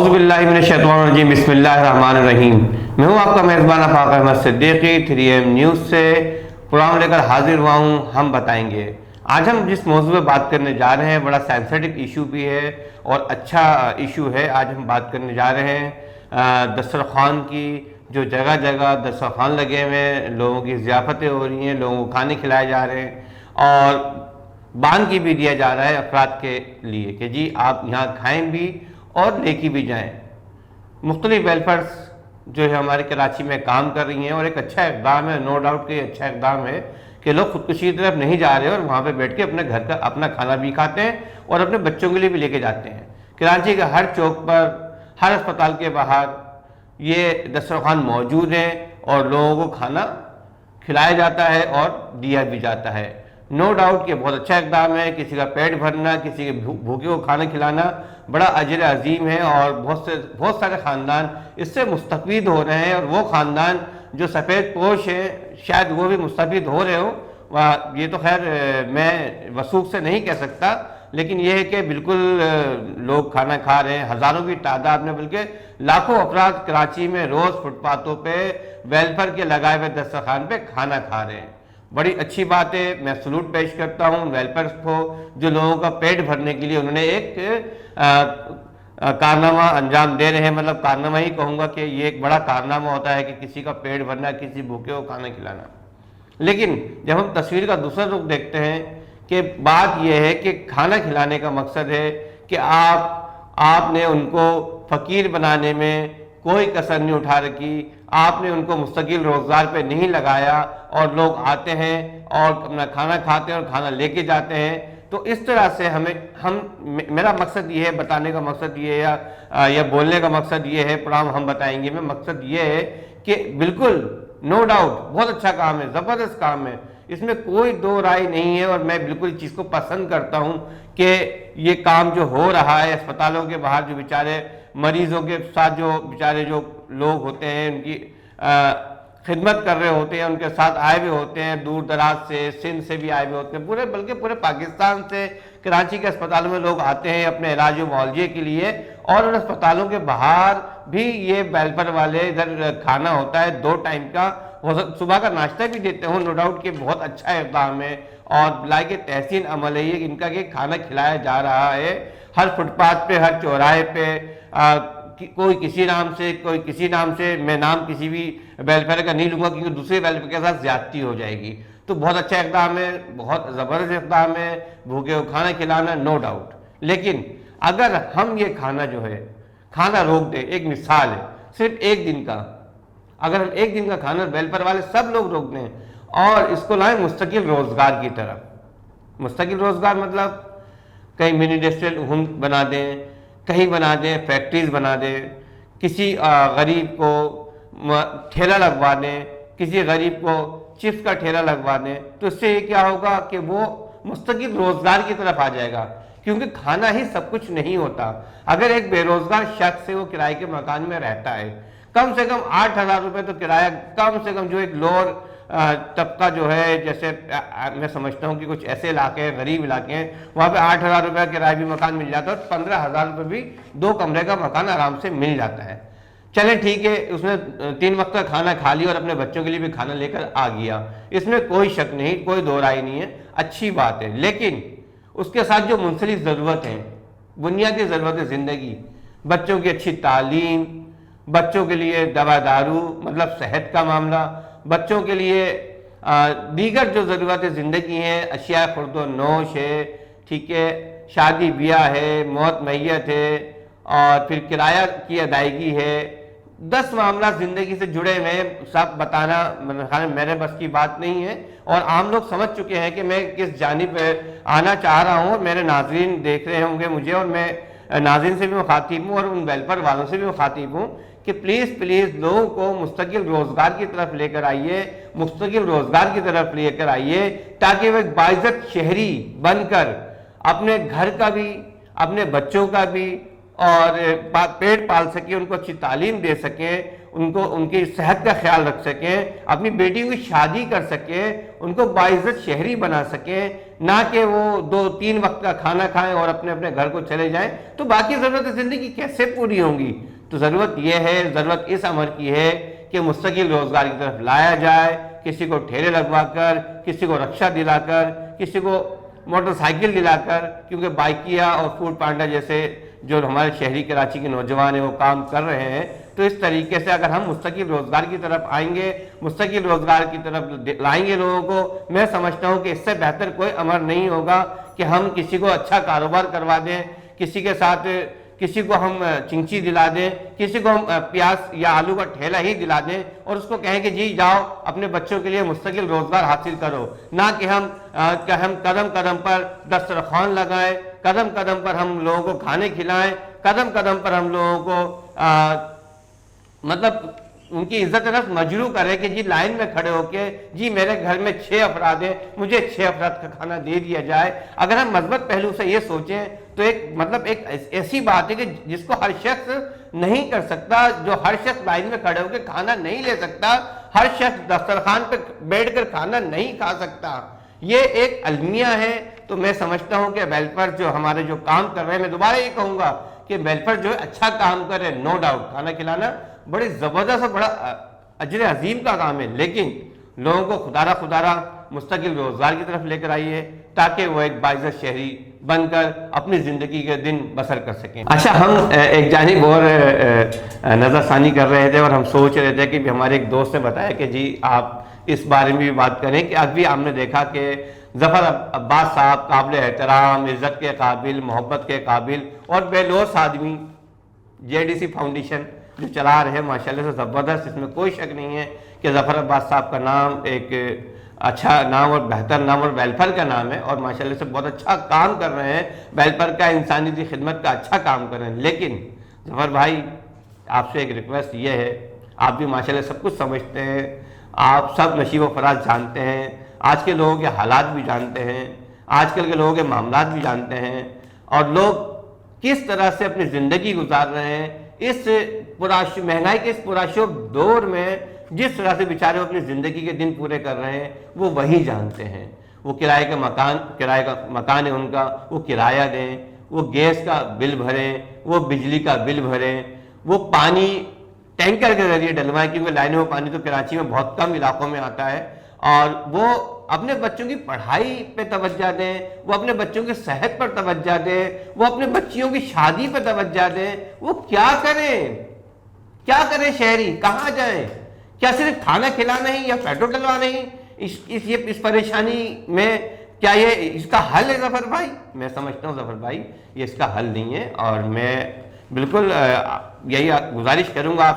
اعوذ باللہ من الشیطان الرجیم، بسم اللہ الرحمن الرحیم۔ میں ہوں آپ کا میزبان آفاق احمد صدیقی 3M نیوز سے پروگرام لے کر حاضر ہوا ہوں۔ ہم بتائیں گے آج ہم جس موضوع پہ بات کرنے جا رہے ہیں، بڑا سینسیٹیو ایشو بھی ہے اور اچھا ایشو ہے۔ آج ہم بات کرنے جا رہے ہیں دسترخوان کی، جو جگہ جگہ دسترخوان لگے ہوئے ہیں، لوگوں کی ضیافتیں ہو رہی ہیں، لوگوں کو کھانے کھلائے جا رہے ہیں اور باندھ کی بھی دیا جا رہا ہے افراد کے لیے کہ جی آپ یہاں کھائیں بھی اور لے کے بھی جائیں۔ مختلف ویلفیئرس جو ہے ہمارے کراچی میں کام کر رہی ہیں اور ایک اچھا اقدام ہے، نو ڈاؤٹ کہ یہ اچھا اقدام ہے کہ لوگ خودکشی کی طرف نہیں جا رہے اور وہاں پہ بیٹھ کے اپنے گھر کا اپنا کھانا بھی کھاتے ہیں اور اپنے بچوں کے لیے بھی لے کے جاتے ہیں۔ کراچی کے ہر چوک پر، ہر اسپتال کے باہر یہ دسترخوان موجود ہیں اور لوگوں کو کھانا کھلایا جاتا ہے اور دیا بھی جاتا ہے۔ نو ڈاؤٹ کہ بہت اچھا اقدام ہے، کسی کا پیٹ بھرنا، کسی کے بھوکے کو کھانا کھلانا بڑا اجر عظیم ہے اور بہت سارے خاندان اس سے مستفید ہو رہے ہیں اور وہ خاندان جو سفید پوش ہیں شاید وہ بھی مستفید ہو رہے ہوں۔ یہ تو خیر میں وثوق سے نہیں کہہ سکتا، لیکن یہ ہے کہ بالکل لوگ کھانا کھا رہے ہیں، ہزاروں کی تعداد میں بلکہ لاکھوں افراد کراچی میں روز فٹ پاتھوں پہ ویلفیئر کے لگائے ہوئے دسترخوان پہ کھانا کھا رہے ہیں۔ بڑی اچھی بات ہے، میں سلوٹ پیش کرتا ہوں ویلفیئرس کو جو لوگوں کا پیٹ بھرنے کے لیے انہوں نے ایک کارنامہ انجام دے رہے ہیں۔ مطلب کارنامہ ہی کہوں گا کہ یہ ایک بڑا کارنامہ ہوتا ہے کہ کسی کا پیٹ بھرنا، کسی بھوکے کو کھانا کھلانا۔ لیکن جب ہم تصویر کا دوسرا رخ دیکھتے ہیں کہ بات یہ ہے کہ کھانا کھلانے کا مقصد ہے کہ آپ نے ان کو فقیر بنانے میں کوئی کسر نہیں اٹھا رکھی، آپ نے ان کو مستقل روزگار پہ نہیں لگایا اور لوگ آتے ہیں اور اپنا کھانا کھاتے ہیں اور کھانا لے کے جاتے ہیں۔ تو اس طرح سے میرا مقصد یہ ہے، بتانے کا مقصد یہ ہے یا بولنے کا مقصد یہ ہے، پروگرام ہم بتائیں گے میں مقصد یہ ہے کہ بالکل نو ڈاؤٹ بہت اچھا کام ہے، زبردست کام ہے، اس میں کوئی دو رائے نہیں ہے اور میں بالکل اس چیز کو پسند کرتا ہوں کہ یہ کام جو ہو رہا ہے اسپتالوں کے باہر جو بیچارے مریضوں کے ساتھ جو بیچارے جو لوگ ہوتے ہیں ان کی خدمت کر رہے ہوتے ہیں، ان کے ساتھ آئے ہوئے ہوتے ہیں، دور دراز سے، سندھ سے بھی آئے ہوئے ہوتے ہیں، بلکہ پورے پاکستان سے کراچی کے اسپتالوں میں لوگ آتے ہیں اپنے علاج و معالجے کے لیے اور ان اسپتالوں کے باہر بھی یہ ویلفیئر والے ادھر کھانا ہوتا ہے 2 ٹائم کا، صبح کا ناشتہ بھی دیتے ہوں۔ نو ڈاؤٹ کہ بہت اچھا اقدام ہے اور لائق تحسین عمل ہے یہ ان کا کہ کھانا کھلایا جا رہا ہے ہر فٹ پاتھ پہ، ہر چوراہے پہ، کوئی کسی نام سے، کوئی کسی نام سے۔ میں نام کسی بھی ویلفیئر کا نہیں لوں گا کیونکہ دوسرے ویلفیئر کے ساتھ زیادتی ہو جائے گی۔ تو بہت اچھا اقدام ہے، بہت زبردست اقدام ہے، بھوکے کو کھانا کھلانا، نو ڈاؤٹ۔ لیکن اگر ہم یہ کھانا جو ہے کھانا روک دیں، ایک مثال ہے صرف 1 دن کا، اگر ہم 1 دن کا کھانا ویلفیئر والے سب لوگ روک دیں اور اس کو لائیں مستقل روزگار کی طرف، مستقل روزگار مطلب کہیں منی انڈسٹریل بنا دیں، کہیں بنا دیں، فیکٹریز بنا دیں، کسی غریب کو ٹھیلا لگوا دیں، کسی غریب کو چپس کا ٹھیلا لگوا دیں، تو اس سے یہ کیا ہوگا کہ وہ مستقل روزگار کی طرف آ جائے گا، کیونکہ کھانا ہی سب کچھ نہیں ہوتا۔ اگر ایک بے روزگار شخص ہے وہ کرائے کے مکان میں رہتا ہے، کم سے کم 8,000 روپے تو کرایہ، کم سے کم جو ایک لوور طبقہ جو ہے، جیسے میں سمجھتا ہوں کہ کچھ ایسے علاقے ہیں، غریب علاقے ہیں، وہاں پہ 8,000 روپے کا کرایہ بھی مکان مل جاتا ہے اور 15,000 روپے بھی 2 کمرے کا مکان آرام سے مل جاتا ہے۔ چلیں ٹھیک ہے، اس نے 3 وقت کا کھانا کھا لیا اور اپنے بچوں کے لیے بھی کھانا لے کر آ گیا، اس میں کوئی شک نہیں، کوئی دو رائے نہیں ہے، اچھی بات ہے۔ لیکن اس کے ساتھ جو منسلک ضرورت ہیں، بنیادی ضرورت زندگی، بچوں کی اچھی تعلیم، بچوں کے لیے دوا دارو مطلب صحت کا معاملہ، بچوں کے لیے دیگر جو ضرورت زندگی ہیں، اشیاء خورد و نوش ہے، ٹھیک ہے، شادی بیاہ ہے، موت میت ہے اور پھر کرایہ کی ادائیگی ہے، 10 معاملات زندگی سے جڑے ہوئے ہیں، سب بتانا میرے بس کی بات نہیں ہے اور عام لوگ سمجھ چکے ہیں کہ میں کس جانب آنا چاہ رہا ہوں اور میرے ناظرین دیکھ رہے ہوں گے مجھے اور میں ناظرین سے بھی مخاطب ہوں اور ان ویلفیئر والوں سے بھی مخاطب ہوں کہ پلیز لوگوں کو مستقل روزگار کی طرف لے کر آئیے، مستقل روزگار کی طرف لے کر آئیے تاکہ وہ ایک باعزت شہری بن کر اپنے گھر کا بھی، اپنے بچوں کا بھی اور پیٹ پال سکیں، ان کو اچھی تعلیم دے سکیں، ان کی صحت کا خیال رکھ سکیں، اپنی بیٹی کی شادی کر سکیں، ان کو باعزت شہری بنا سکیں، نہ کہ وہ 2-3 وقت کا کھانا کھائیں اور اپنے اپنے گھر کو چلے جائیں، تو باقی ضرورت زندگی کیسے پوری ہوں گی؟ تو ضرورت یہ ہے، ضرورت اس امر کی ہے کہ مستقل روزگار کی طرف لایا جائے، کسی کو ٹھیلے لگوا کر، کسی کو رکشہ دلا کر، کسی کو موٹر سائیکل دلا کر، کیونکہ بائکیا اور فوڈ پانڈا جیسے جو ہمارے شہری کراچی کے نوجوان ہیں وہ کام کر رہے ہیں. تو اس طریقے سے اگر ہم مستقل روزگار کی طرف آئیں گے، مستقل روزگار کی طرف لائیں گے لوگوں کو، میں سمجھتا ہوں کہ اس سے بہتر کوئی امر نہیں ہوگا کہ ہم کسی کو اچھا کاروبار کروا دیں، کسی کے ساتھ کسی کو ہم چنچی دلا دیں، کسی کو ہم پیاز یا آلو کا ٹھیلا ہی دلا دیں اور اس کو کہیں کہ جی جاؤ اپنے بچوں کے لیے مستقل روزگار حاصل کرو. نہ کہ ہم قدم قدم پر دسترخوان لگائیں، قدم قدم پر ہم لوگوں کو کھانے کھلائیں، قدم قدم پر ہم لوگوں کو مطلب ان کی عزت نفس مجروح کرے کہ جی لائن میں کھڑے ہو کے جی میرے گھر میں 6 افراد ہیں، مجھے 6 افراد کا کھانا دے دیا جائے. اگر ہم مثبت پہلو سے یہ سوچیں تو ایک ایسی بات ہے کہ جس کو ہر شخص نہیں کر سکتا، جو ہر شخص لائن میں کھڑے ہو کے کھانا نہیں لے سکتا، ہر شخص دسترخوان پہ بیٹھ کر کھانا نہیں کھا سکتا. یہ ایک المیہ ہے. تو میں سمجھتا ہوں کہ ویلفیئر جو ہمارے جو کام کر رہے ہیں، میں دوبارہ یہ کہوں گا کہ ویلفیئر جو ہے اچھا کام کر رہے ہیں، نو ڈاؤٹ. کھانا کھلانا بڑے زبردست اور بڑا اجر عظیم کا کام ہے، لیکن لوگوں کو خدارہ مستقل روزگار کی طرف لے کر آئیے تاکہ وہ ایک باعزت شہری بن کر اپنی زندگی کے دن بسر کر سکیں. اچھا، ہم ایک جانب اور نظر ثانی کر رہے تھے اور ہم سوچ رہے تھے کہ ہمارے ایک دوست نے بتایا کہ جی آپ اس بارے میں بھی بات کریں کہ ابھی ہم نے دیکھا کہ ظفر عباس صاحب قابل احترام، عزت کے قابل، محبت کے قابل اور بے لوث آدمی، JDC فاؤنڈیشن جو چلا رہے ہیں ماشاءاللہ سے زبردست، اس میں کوئی شک نہیں ہے کہ ظفر عباس صاحب کا نام ایک اچھا نام اور بہتر نام اور ویلفیئر کا نام ہے اور ماشاءاللہ سے بہت اچھا کام کر رہے ہیں، ویلفیئر کا، انسانی کی خدمت کا اچھا کام کر رہے ہیں. لیکن ظفر بھائی آپ سے ایک ریکویسٹ یہ ہے، آپ بھی ماشاءاللہ سب کچھ سمجھتے ہیں، آپ سب نشیب و فراز جانتے ہیں، آج کے لوگوں کے حالات بھی جانتے ہیں، آج کل کے لوگوں کے معاملات بھی جانتے ہیں اور لوگ کس طرح سے اپنی زندگی گزار رہے ہیں اس مہنگائی کے اس پراشوب دور میں. جس طرح سے بیچارے اپنی زندگی کے دن پورے کر رہے ہیں وہ وہی جانتے ہیں. وہ کرائے کا مکان ہے ان کا، وہ کرایہ دیں، وہ گیس کا بل بھریں، وہ بجلی کا بل بھریں، وہ پانی ٹینکر کے ذریعے ڈلوائیں کیونکہ لائنوں میں پانی تو کراچی میں بہت کم علاقوں میں آتا ہے، اور وہ اپنے بچوں کی پڑھائی پہ توجہ دیں، وہ اپنے بچوں کی صحت پر توجہ دیں، وہ اپنے بچیوں کی شادی پہ توجہ دیں. وہ کیا کریں شہری، کہاں جائیں؟ کیا صرف کھانا کھلانا ہی یا پیٹرول ڈلوانا ہی اس پریشانی میں کیا یہ اس کا حل ہے ظفر بھائی؟ میں سمجھتا ہوں ظفر بھائی یہ اس کا حل نہیں ہے. اور میں بالکل یہی گزارش کروں گا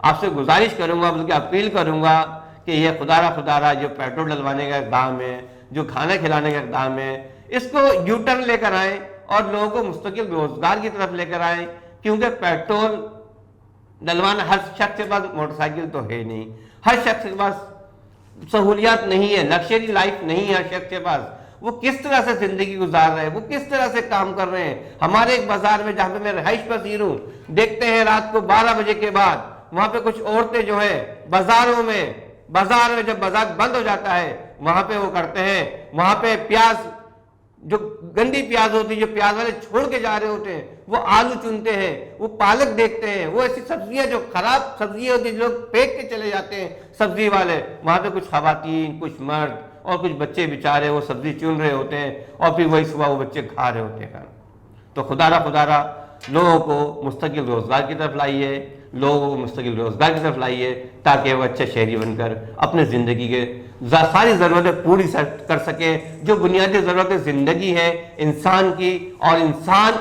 آپ سے گزارش کروں گا، بلکہ اپیل کروں گا کہ یہ خدارہ جو پیٹرول ڈلوانے کا اقدام ہے، جو کھانا کھلانے کا اقدام ہے، اس کو یو ٹرن لے کر آئیں اور لوگوں کو مستقل روزگار کی طرف لے کر آئیں. کیونکہ پیٹرول ڈلوانا، ہر شخص کے پاس موٹر سائیکل تو ہے نہیں، ہر شخص کے پاس سہولیات نہیں ہے، لگژری لائف نہیں ہے ہر شخص کے پاس. وہ کس طرح سے زندگی گزار رہے ہیں، وہ کس طرح سے کام کر رہے ہیں. ہمارے ایک بازار میں جہاں پہ میں رہائش پذیر ہوں، دیکھتے ہیں رات کو 12 بجے کے بعد وہاں پہ کچھ عورتیں جو ہے بازار میں جب بازار بند ہو جاتا ہے وہاں پہ وہ کرتے ہیں، وہاں پہ پیاز، جو گندی پیاز ہوتی ہے، جو پیاز والے چھوڑ کے جا رہے ہوتے ہیں، وہ آلو چنتے ہیں، وہ پالک دیکھتے ہیں، وہ ایسی سبزیاں جو خراب سبزیاں ہوتی ہیں جو پھینک کے چلے جاتے ہیں سبزی والے. وہاں پہ کچھ خواتین، کچھ مرد اور کچھ بچے بیچارے وہ سبزی چن رہے ہوتے ہیں اور پھر وہی صبح وہ بچے کھا رہے ہوتے ہیں. تو خدارہ لوگوں کو مستقل روزگار کی طرف لائیے تاکہ وہ اچھے شہری بن کر اپنے زندگی کے ساری ضرورتیں پوری کر سکیں. جو بنیادی ضرورتیں زندگی ہے انسان کی، اور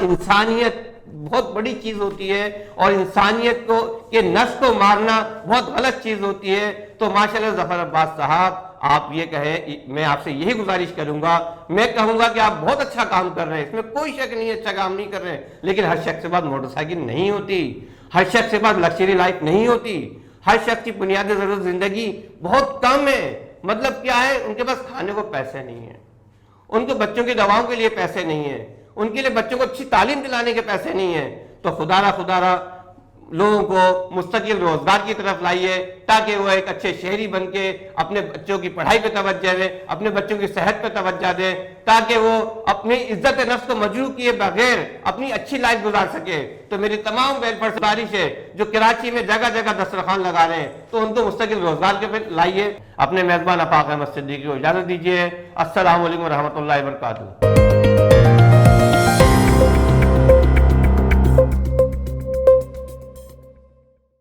انسانیت بہت بڑی چیز ہوتی ہے اور انسانیت کے نفس کو مارنا بہت غلط چیز ہوتی ہے. تو ماشاءاللہ ظفر عباس صاحب آپ یہ کہیں، میں آپ سے یہی گزارش کروں گا، میں کہوں گا کہ آپ بہت اچھا کام کر رہے ہیں، اس میں کوئی شک نہیں ہے، اچھا کام نہیں کر رہے ہیں. لیکن ہر شخص کے پاس موٹر سائیکل نہیں ہوتی، ہر شخص کے پاس لگژری لائف نہیں ہوتی، ہر شخص کی بنیادی ضرورت زندگی بہت کم ہے. مطلب کیا ہے؟ ان کے پاس کھانے کو پیسے نہیں ہیں، ان کو بچوں کی دواؤں کے لیے پیسے نہیں ہیں، ان کے لیے بچوں کو اچھی تعلیم دلانے کے پیسے نہیں ہیں. تو خدا لوگوں کو مستقل روزگار کی طرف لائیے تاکہ وہ ایک اچھے شہری بن کے اپنے بچوں کی پڑھائی پہ توجہ دیں، اپنے بچوں کی صحت پہ توجہ دیں، تاکہ وہ اپنی عزت نفس کو مجروح کیے بغیر اپنی اچھی لائف گزار سکے۔ تو میری تمام ویلفیئر سے گزارش ہے جو کراچی میں جگہ جگہ دسترخوان لگا رہے ہیں تو ان کو مستقل روزگار کے پہ لائیے۔ اپنے میزبان افاق احمد صدیقی کو اجازت دیجیے۔ السلام علیکم ورحمۃ اللہ وبرکاتہ۔